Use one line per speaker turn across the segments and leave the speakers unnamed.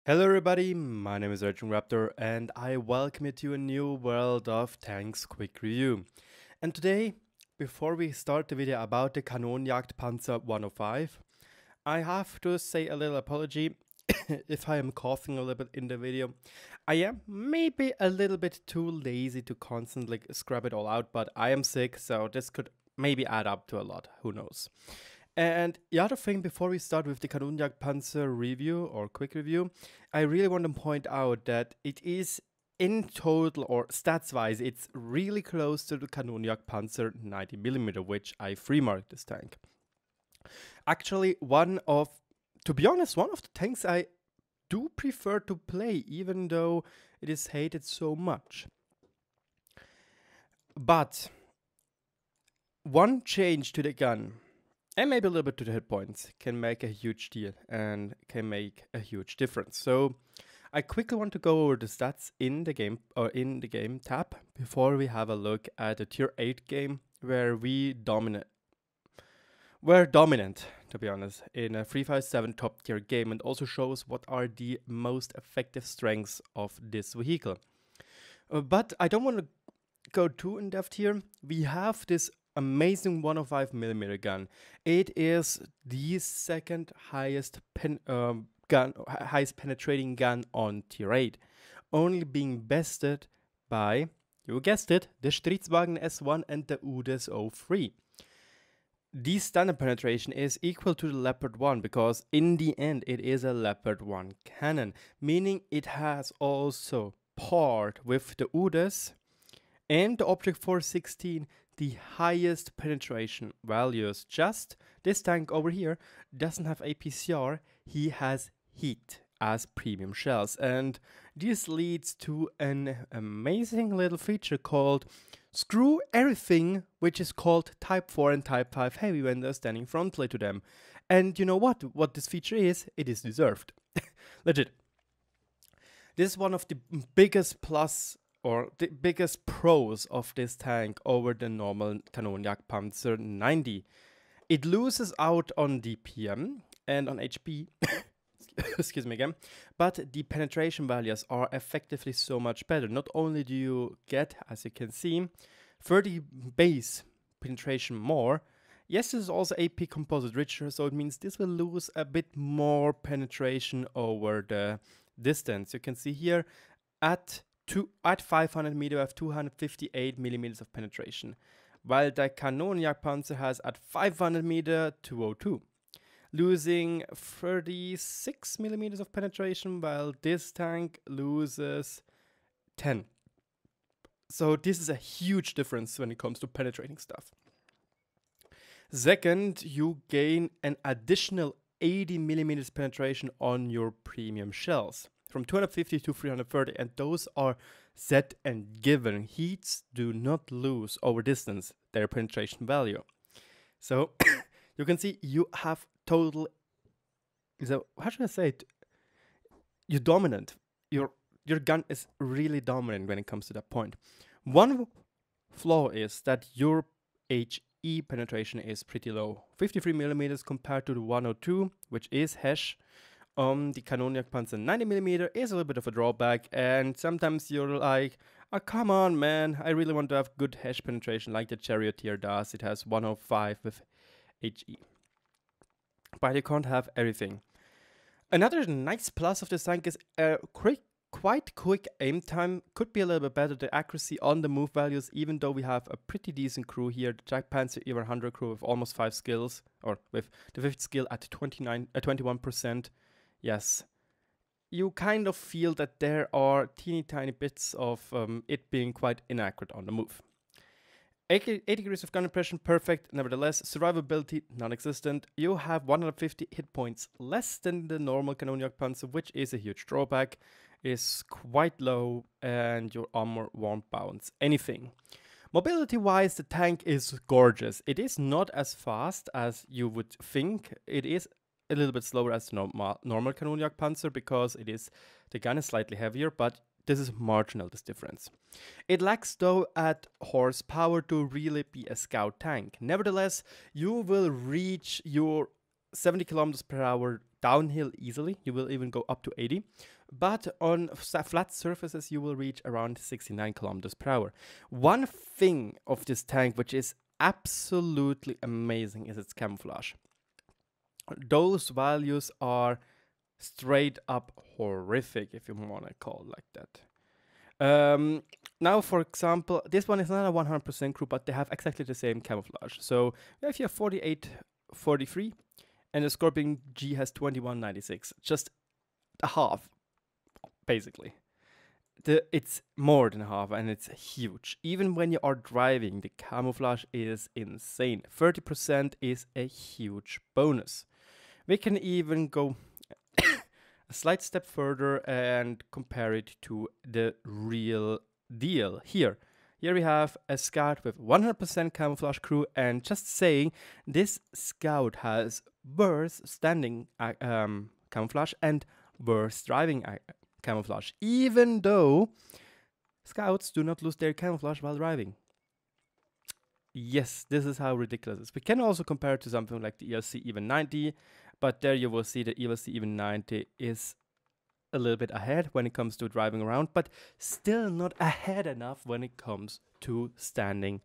Hello everybody, my name is RagingRaptor and I welcome you to a new World of Tanks quick review. And today, before we start the video about the Kanonenjagdpanzer 105, I have to say a little apology if I am coughing a little bit in the video. I am maybe a little bit too lazy to constantly scrub it all out, but I am sick, so this could maybe add up to a lot, who knows. And the other thing, before we start with the Kanonenjagdpanzer review or quick review, I really want to point out that it is in total or stats wise, it's really close to the Kanonenjagdpanzer 90mm, which I free marked this tank. Actually, to be honest, one of the tanks I do prefer to play, even though it is hated so much. But one change to the gun, and maybe a little bit to the hit points, can make a huge deal and can make a huge difference. So I quickly want to go over the stats in the game or in the game tab before we have a look at the tier 8 game where we're dominant, to be honest, in a 357 top tier game, and also shows what are the most effective strengths of this vehicle. But I don't want to go too in depth here. We have this amazing 105mm gun. It is the second highest highest penetrating gun on tier 8, only being bested by, you guessed it, the Stridswagen S1 and the Udes 03. The standard penetration is equal to the Leopard 1 because in the end it is a Leopard 1 cannon, meaning it has also paired with the Udes and the Object 416 the highest penetration values. Just this tank over here doesn't have APCR, he has heat as premium shells, and this leads to an amazing little feature called Screw Everything, which is called Type 4 and Type 5 heavy when they're standing frontally to them. And you know what this feature is? It is deserved. Legit. This is one of the biggest plus or the biggest pros of this tank over the normal Kanonenjagdpanzer 90. It loses out on DPM and on HP, excuse me again, but the penetration values are effectively so much better. Not only do you get, as you can see, 30 base penetration more, yes, this is also AP composite richer, so it means this will lose a bit more penetration over the distance. You can see here at 500 meter, we have 258 millimeters of penetration, while the Kanonenjagdpanzer has at 500 meter 202, losing 36 millimeters of penetration, while this tank loses 10. So this is a huge difference when it comes to penetrating stuff. Second, you gain an additional 80 millimeters penetration on your premium shells, from 250 to 330, and those are set and given. Heats do not lose over distance their penetration value. So you can see you have total, so how should I say it? You're dominant. Your gun is really dominant when it comes to that point. One flaw is that your HE penetration is pretty low, 53 millimeters compared to the 102, which is HESH. The Kanonenjagdpanzer 90mm is a little bit of a drawback, and sometimes you're like, oh, come on man, I really want to have good HESH penetration like the Charioteer does. It has 105 with HE. But you can't have everything. Another nice plus of this tank is a quite quick aim time. Could be a little bit better, the accuracy on the move values, even though we have a pretty decent crew here. The Jagdpanzer EVA 100 crew with almost 5 skills, or with the 5th skill at 21%. Yes, you kind of feel that there are teeny tiny bits of it being quite inaccurate on the move. 80 degrees of gun impression, perfect. Nevertheless, survivability, non-existent. You have 150 hit points less than the normal Kanonenjagdpanzer, which is a huge drawback. Is quite low, and your armor won't bounce anything. Mobility-wise, the tank is gorgeous. It is not as fast as you would think. It is a little bit slower as the normal Kanonenjagdpanzer because the gun is slightly heavier, but this is marginal, this difference. It lacks though at horsepower to really be a scout tank. Nevertheless, you will reach your 70 kilometers per hour downhill easily. You will even go up to 80. But on flat surfaces, you will reach around 69 kilometers per hour. One thing of this tank, which is absolutely amazing, is its camouflage. Those values are straight up horrific, if you want to call it like that. Now, for example, this one is not a 100% crew, but they have exactly the same camouflage. So if you have 4843 and the Scorpion G has 2196, just a half, basically. It's more than half, and it's huge. Even when you are driving, the camouflage is insane. 30% is a huge bonus. We can even go a slight step further and compare it to the real deal. Here we have a Scout with 100% camouflage crew, and just saying, this Scout has worse standing camouflage and worse driving camouflage, even though Scouts do not lose their camouflage while driving. Yes, this is how ridiculous it is. We can also compare it to something like the ELC Even 90, but there you will see the ELC Even 90 is a little bit ahead when it comes to driving around, but still not ahead enough when it comes to standing.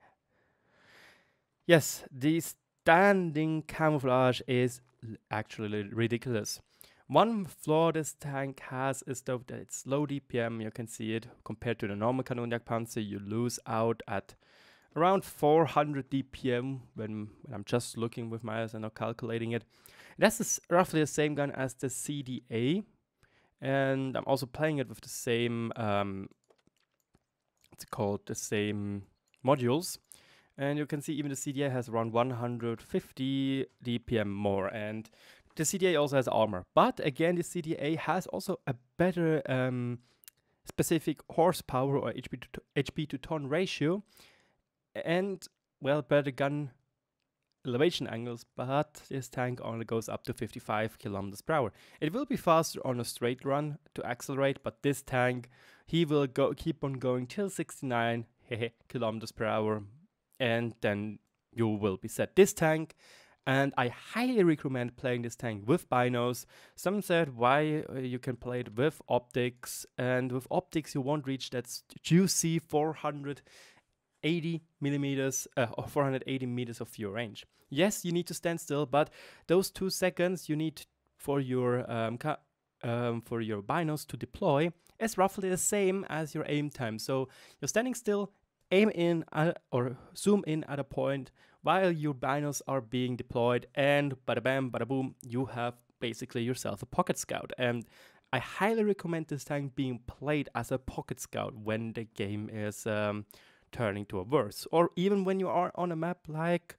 Yes, the standing camouflage is actually ridiculous. One flaw this tank has is though that it's low DPM. You can see it compared to the normal Kanonenjagdpanzer. You lose out at around 400 DPM when I'm just looking with my eyes and not calculating it. That's roughly the same gun as the CDA, and I'm also playing it with the same it's called the same modules, and you can see even the CDA has around 150 DPM more, and the CDA also has armor. But again, the CDA has also a better specific horsepower or HP to ton ratio, and well, better gun elevation angles, but this tank only goes up to 55 kilometers per hour. It will be faster on a straight run to accelerate, but this tank, he will keep on going till 69 kilometers per hour, and then you will be set. This tank, and I highly recommend playing this tank with binos. Some said why you can play it with optics, and with optics you won't reach that juicy 480 millimeters or 480 meters of view range. Yes, you need to stand still, but those 2 seconds you need for your binos to deploy is roughly the same as your aim time. So you're standing still, aim in or zoom in at a point while your binos are being deployed, and bada bam, bada boom, you have basically yourself a pocket scout. And I highly recommend this tank being played as a pocket scout when the game is turning to a verse, or even when you are on a map like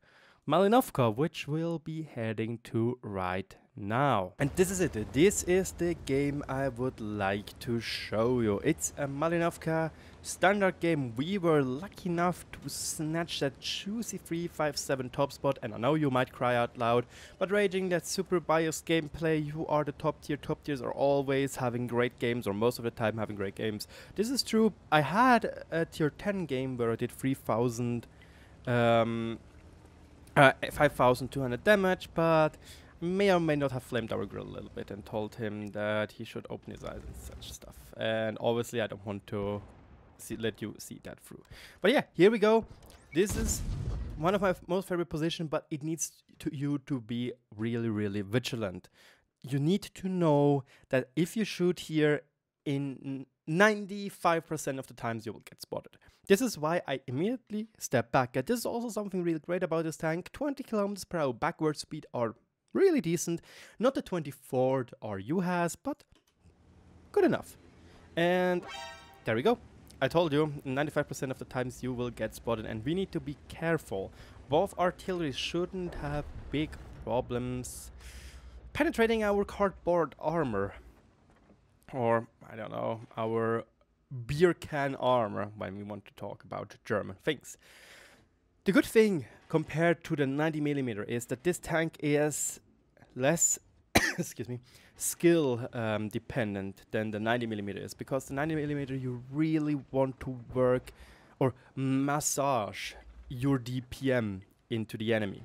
Malinovka, which we'll be heading to right now. And this is it. This is the game I would like to show you. It's a Malinovka standard game. We were lucky enough to snatch that juicy 357 top spot, and I know you might cry out loud, but Raging, that super biased gameplay, you are the top tier. Top tiers are always having great games, or most of the time having great games. This is true. I had a tier 10 game where I did 5,200 damage, but may or may not have flamed our grill a little bit and told him that he should open his eyes and such stuff. And obviously I don't want to let you see that through. But yeah, here we go. This is one of my most favorite positions, but it needs you to be really, really vigilant. You need to know that if you shoot here, in 95% of the times you will get spotted. This is why I immediately step back. And this is also something really great about this tank. 20 kilometers per hour backward speed are really decent. Not the 24 RU has, but good enough. And there we go. I told you, 95% of the times you will get spotted, and we need to be careful. Both artillery shouldn't have big problems penetrating our cardboard armor. Or, I don't know, our beer can armor when we want to talk about German things. The good thing compared to the 90mm is that this tank is less excuse me, skill dependent than the 90mm is, because the 90mm you really want to work or massage your DPM into the enemy.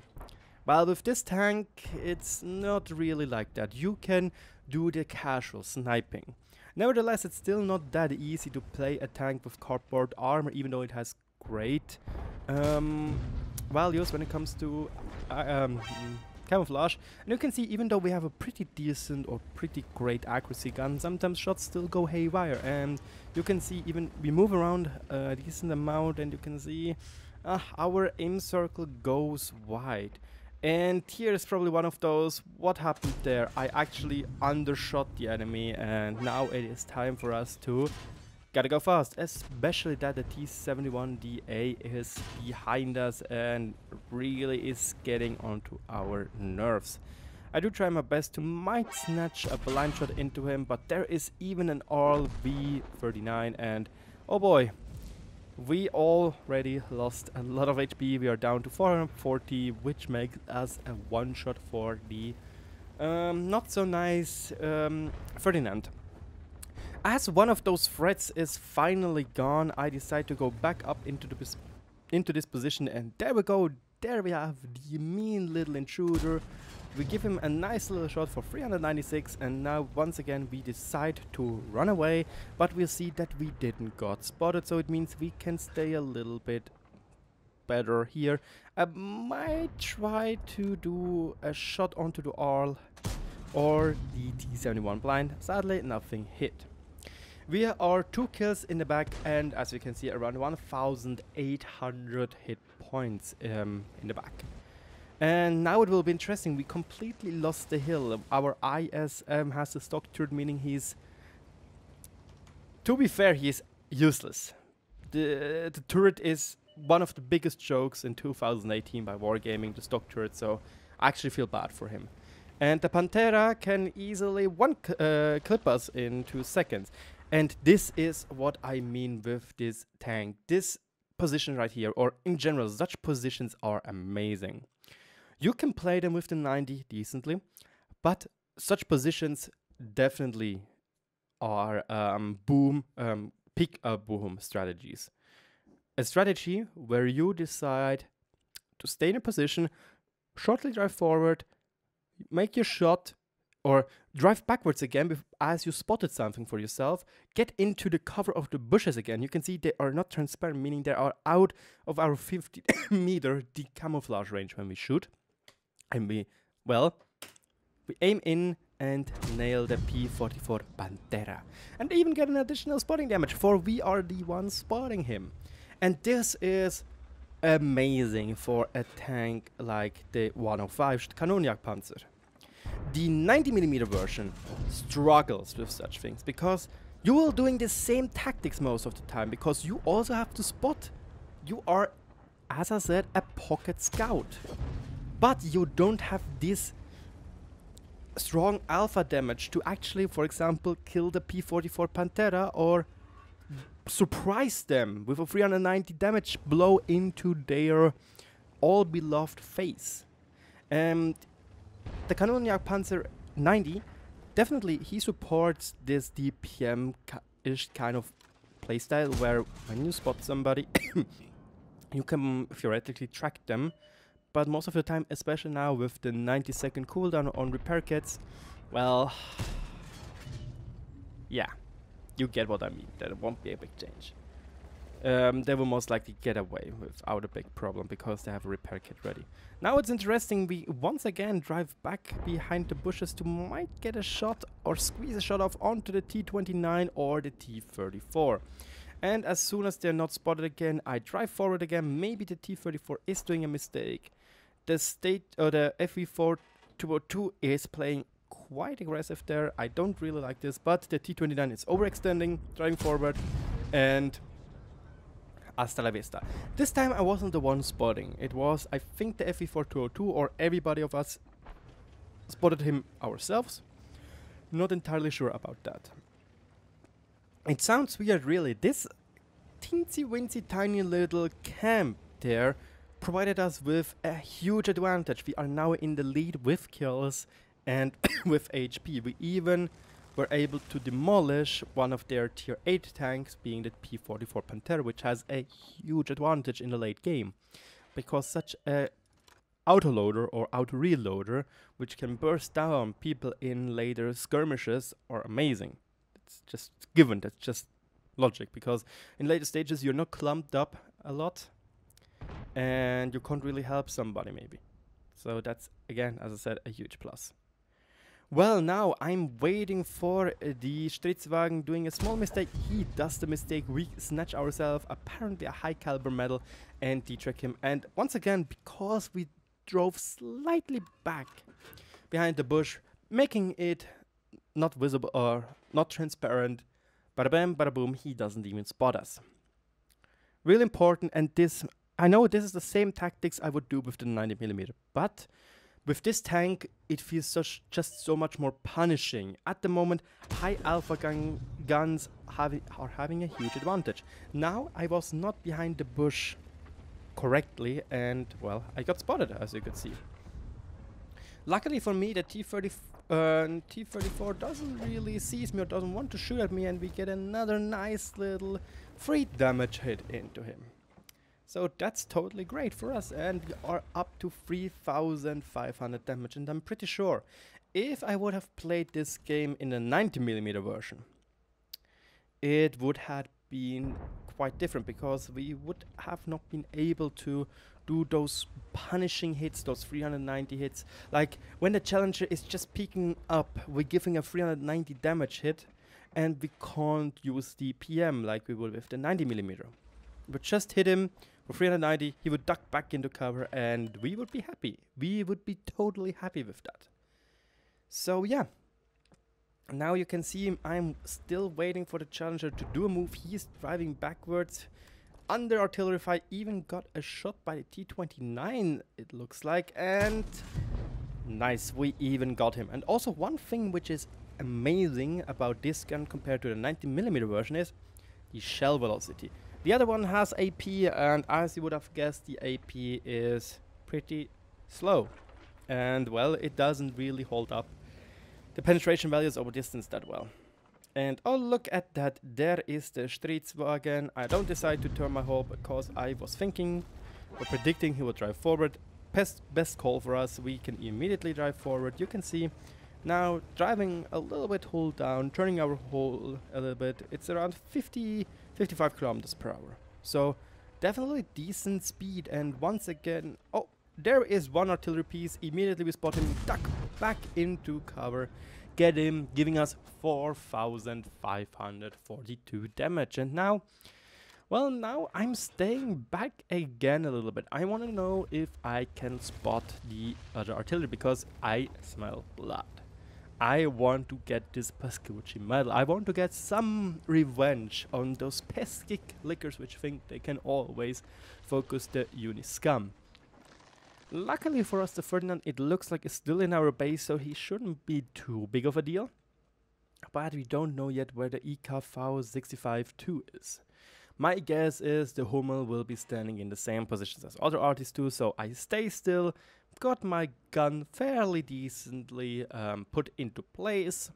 While with this tank, it's not really like that. You can do the casual sniping. Nevertheless, it's still not that easy to play a tank with cardboard armor, even though it has great values when it comes to camouflage. And you can see, even though we have a pretty decent or pretty great accuracy gun, sometimes shots still go haywire. And you can see, even we move around a decent amount, and you can see our aim circle goes wide. And here is probably one of those, what happened there? I actually undershot the enemy, and now it is time for us to gotta go fast, especially that the T-71DA is behind us and really is getting onto our nerves. I do try my best to might snatch a blind shot into him, but there is even an RV-39, and oh boy, we already lost a lot of HP. We are down to 440, which makes us a one-shot for the not so nice Ferdinand. As one of those threats is finally gone, I decide to go back up into this position, and there we go. There we have the mean little intruder. We give him a nice little shot for 396, and now once again we decide to run away, but we'll see that we didn't got spotted, so it means we can stay a little bit better here. I might try to do a shot onto the ARL or the T-71 blind. Sadly, nothing hit. We are 2 kills in the back, and as you can see, around 1,800 hit points in the back. And now it will be interesting. We completely lost the hill. Our ISM has the stock turret, meaning he's, to be fair, he is useless. The turret is one of the biggest jokes in 2018 by Wargaming, the stock turret, so I actually feel bad for him. And the Pantera can easily clip us in 2 seconds. And this is what I mean with this tank. This position right here, or in general, such positions are amazing. You can play them with the 90 decently, but such positions definitely are pick a boom strategies. A strategy where you decide to stay in a position, shortly drive forward, make your shot, or drive backwards again as you spotted something for yourself, get into the cover of the bushes again. You can see they are not transparent, meaning they are out of our 50 meter decamouflage range when we shoot. And we aim in and nail the P-44 Pantera. And even get an additional spotting damage, for we are the ones spotting him. And this is amazing for a tank like the 105 Kanonenjagdpanzer. The 90mm version struggles with such things, because you are doing the same tactics most of the time, because you also have to spot. You are, as I said, a pocket scout. But you don't have this strong alpha damage to actually, for example, kill the P-44 Pantera or surprise them with a 390 damage blow into their all-beloved face. And the Kanonenjagdpanzer 90, definitely he supports this DPM-ish kind of playstyle, where when you spot somebody, you can theoretically track them. But most of the time, especially now with the 90-second cooldown on repair kits, well, yeah, you get what I mean. There won't be a big change. They will most likely get away without a big problem because they have a repair kit ready. Now it's interesting, we once again drive back behind the bushes to might get a shot or squeeze a shot off onto the T-29 or the T-34. And as soon as they're not spotted again, I drive forward again. Maybe the T-34 is doing a mistake. The FV4-202 is playing quite aggressive there. I don't really like this, but the T-29 is overextending, driving forward, and hasta la vista. This time I wasn't the one spotting. It was, I think, the FV4-202, or everybody of us spotted him ourselves. Not entirely sure about that. It sounds weird, really. This teensy-wincy tiny little camp there provided us with a huge advantage. We are now in the lead with kills and with HP. We even were able to demolish one of their tier 8 tanks, being the P-44 Panther, which has a huge advantage in the late game, because such a autoloader or auto-reloader, which can burst down people in later skirmishes, are amazing. It's just given, that's just logic, because in later stages you're not clumped up a lot and you can't really help somebody maybe. So that's, again, as I said, a huge plus. Well, now I'm waiting for the Stritzwagen doing a small mistake. He does the mistake, we snatch ourselves apparently a high caliber medal and detrack him. And once again, because we drove slightly back behind the bush, making it not visible or not transparent, bada bam, bada boom, he doesn't even spot us. Really important, and this, I know this is the same tactics I would do with the 90mm, but with this tank, it feels just so much more punishing. At the moment, high alpha guns are having a huge advantage. Now, I was not behind the bush correctly, and, well, I got spotted, as you could see. Luckily for me, the T-34 doesn't really seize me or doesn't want to shoot at me, and we get another nice little free damage hit into him. So that's totally great for us, and we are up to 3,500 damage, and I'm pretty sure if I would have played this game in a 90mm version, it would have been quite different, because we would have not been able to do those punishing hits, those 390 hits. Like when the Challenger is just peeking up, we're giving a 390 damage hit, and we can't use the PM like we would with the 90mm. We would just hit him for 390, he would duck back into cover, and we would be happy. We would be totally happy with that. So yeah, now you can see him. I'm still waiting for the Challenger to do a move. He's driving backwards. Under artillery fire, even got a shot by the T-29, it looks like, and nice, we even got him. And also one thing which is amazing about this gun compared to the 90mm version is the shell velocity. The other one has AP, and as you would have guessed, the AP is pretty slow. And, well, it doesn't really hold up the penetration values over distance that well. And, oh, look at that, there is the Stritzwagen. I don't decide to turn my hull because I was thinking or predicting he would drive forward. Best call for us, we can immediately drive forward. You can see now driving a little bit hull down, turning our hull a little bit. It's around 55 kilometers per hour. So definitely decent speed. And once again, oh, there is one artillery piece. Immediately we spot him, duck back into cover, get him, giving us 4,542 damage. And now, well, now I'm staying back again a little bit. I want to know if I can spot the other artillery, because I smell blood. I want to get this Pascucci medal. I want to get some revenge on those pesky clickers which think they can always focus the uni scum. Luckily for us, the Ferdinand, it looks like it's still in our base, so he shouldn't be too big of a deal. But we don't know yet where the EKV-65-2 is. My guess is the Hummel will be standing in the same positions as other artists do, so I stay still. Got my gun fairly decently put into place.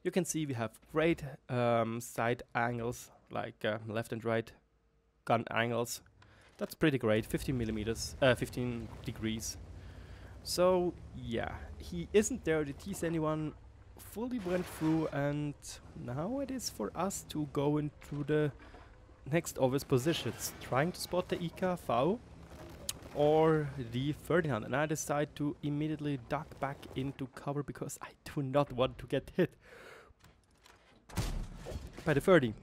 You can see we have great side angles, like left and right gun angles. That's pretty great, 15 degrees. So yeah, he isn't there, the T-71 fully went through, and now it is for us to go into the next obvious positions, trying to spot the EKV or the Ferdinand, and I decide to immediately duck back into cover because I do not want to get hit by the 30.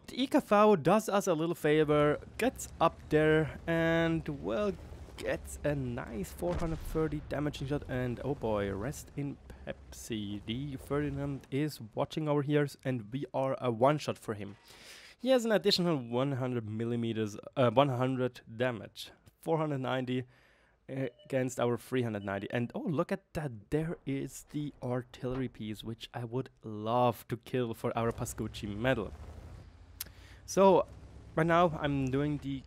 The EKV does us a little favor, gets up there and, well, gets a nice 430 damaging shot, and oh boy, rest in Pepsi. The Ferdinand is watching our ears and we are a one-shot for him. He has an additional 100 damage, 490 against our 390. And oh, look at that, there is the artillery piece, which I would love to kill for our Pascucci medal. So, right now I'm doing the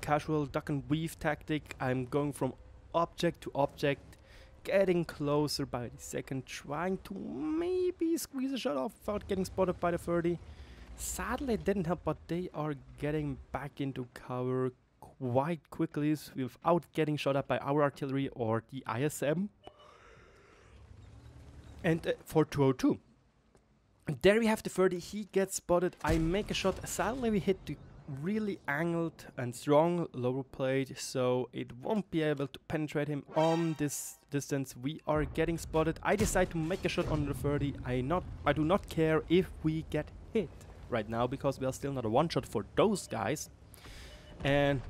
casual duck and weave tactic. I'm going from object to object, getting closer by the second, trying to maybe squeeze a shot off without getting spotted by the 30. Sadly, it didn't help, but they are getting back into cover, quite quickly without getting shot at by our artillery or the ISM. And for 202. There we have the 30, he gets spotted, I make a shot, sadly we hit the really angled and strong lower plate, so it won't be able to penetrate him on this distance. We are getting spotted, I decide to make a shot on the 30, I do not care if we get hit right now, because we are still not a one shot for those guys. And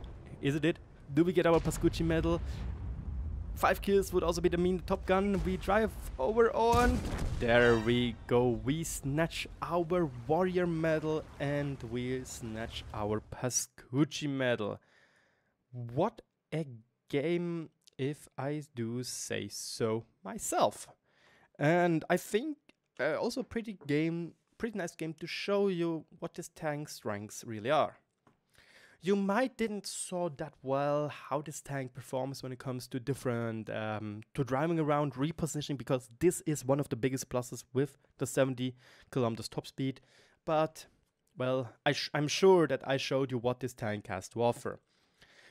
is it? Do we get our Pascucci medal? 5 kills would also be the mean Top Gun. We drive over on. There we go. We snatch our Warrior medal and we snatch our Pascucci medal. What a game, if I do say so myself. And I think also pretty nice game to show you what this tank's strengths really are. You might didn't saw that well how this tank performs when it comes to different, to driving around, repositioning, because this is one of the biggest pluses with the 70 kilometers top speed. But, well, I'm sure that I showed you what this tank has to offer.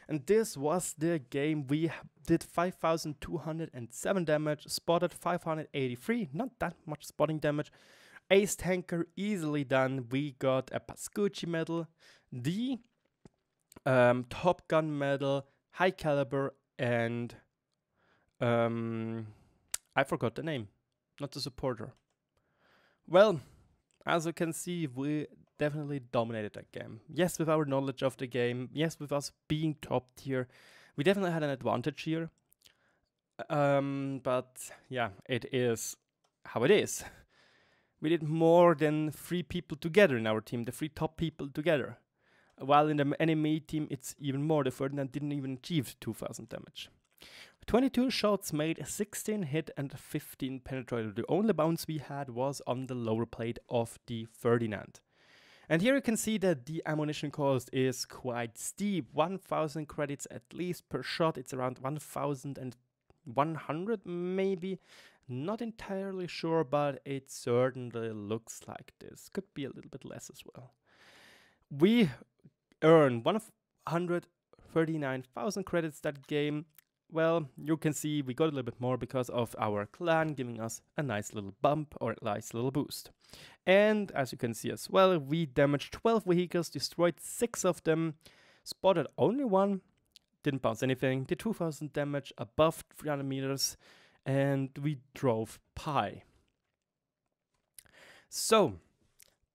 And this was the game. We did 5,207 damage, spotted 583, not that much spotting damage. Ace tanker easily done. We got a Pascucci medal, the Top Gun medal, high caliber, and I forgot the name, not the supporter. Well, as you can see, we definitely dominated that game. Yes, with our knowledge of the game, yes, with us being top tier, we definitely had an advantage here. But yeah, it is how it is. We did more than 3 people together in our team, the 3 top people together. While in the enemy team, it's even more. The Ferdinand didn't even achieve 2,000 damage. 22 shots made, 16 hit and 15 penetrated. The only bounce we had was on the lower plate of the Ferdinand. And here you can see that the ammunition cost is quite steep. 1,000 credits at least per shot. It's around 1,100 maybe. Not entirely sure, but it certainly looks like this. Could be a little bit less as well. We earn 139,000 credits that game. Well, you can see we got a little bit more because of our clan giving us a nice little bump or a nice little boost. And as you can see as well, we damaged 12 vehicles, destroyed 6 of them, spotted only 1, didn't bounce anything, did 2,000 damage above 300 meters, and we drove Pi. So,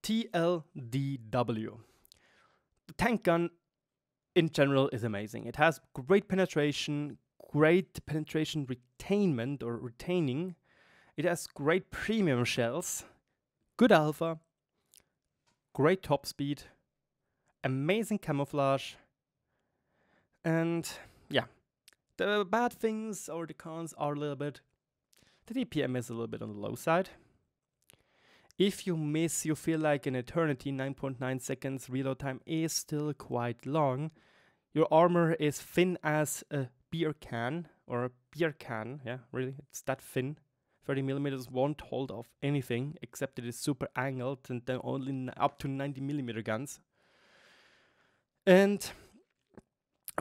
TLDW. The tank gun in general is amazing. It has great penetration retainment or retaining. It has great premium shells, good alpha, great top speed, amazing camouflage, and yeah, the bad things or the cons are a little bit, the DPM is a little bit on the low side. If you miss, you feel like an eternity. 9.9 seconds reload time is still quite long. Your armor is thin as a beer can, or a beer can, yeah, really, it's that thin. 30 millimeters won't hold off anything, except it is super angled, and then only up to 90 millimeter guns. And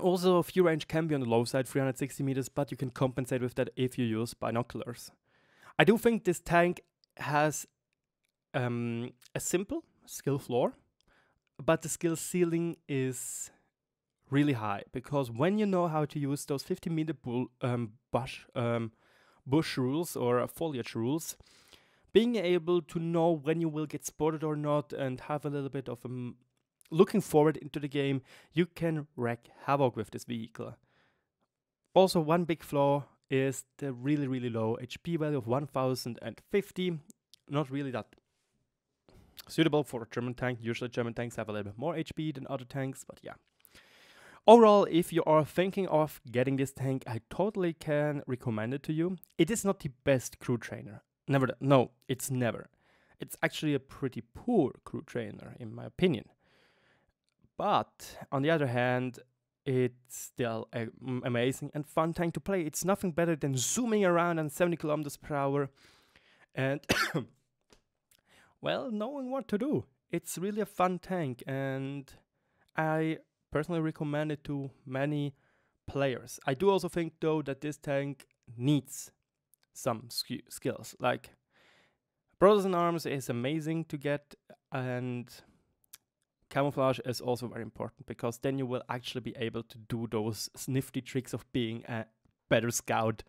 also, fuel range can be on the low side, 360 meters, but you can compensate with that if you use binoculars. I do think this tank has a simple skill floor, but the skill ceiling is really high, because when you know how to use those 50-meter bush rules or foliage rules, being able to know when you will get spotted or not and have a little bit of looking forward into the game, you can wreak havoc with this vehicle. Also, one big flaw is the really, really low HP value of 1,050. Not really that suitable for a German tank. Usually German tanks have a little bit more HP than other tanks, but yeah. Overall, if you are thinking of getting this tank, I totally can recommend it to you. It is not the best crew trainer. No, it's never. It's actually a pretty poor crew trainer, in my opinion. But, on the other hand, it's still an amazing and fun tank to play. It's nothing better than zooming around at 70 kilometers per hour and well, knowing what to do. It's really a fun tank, and I personally recommend it to many players. I do also think though that this tank needs some skills. Like Brothers in Arms is amazing to get, and camouflage is also very important, because then you will actually be able to do those nifty tricks of being a better scout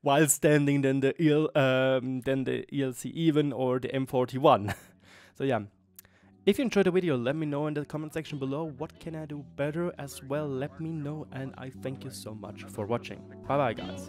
while standing than the ELC even or the M41. So yeah, if you enjoyed the video, let me know in the comment section below. What can I do better as well? Let me know, and I thank you so much for watching. Bye bye guys.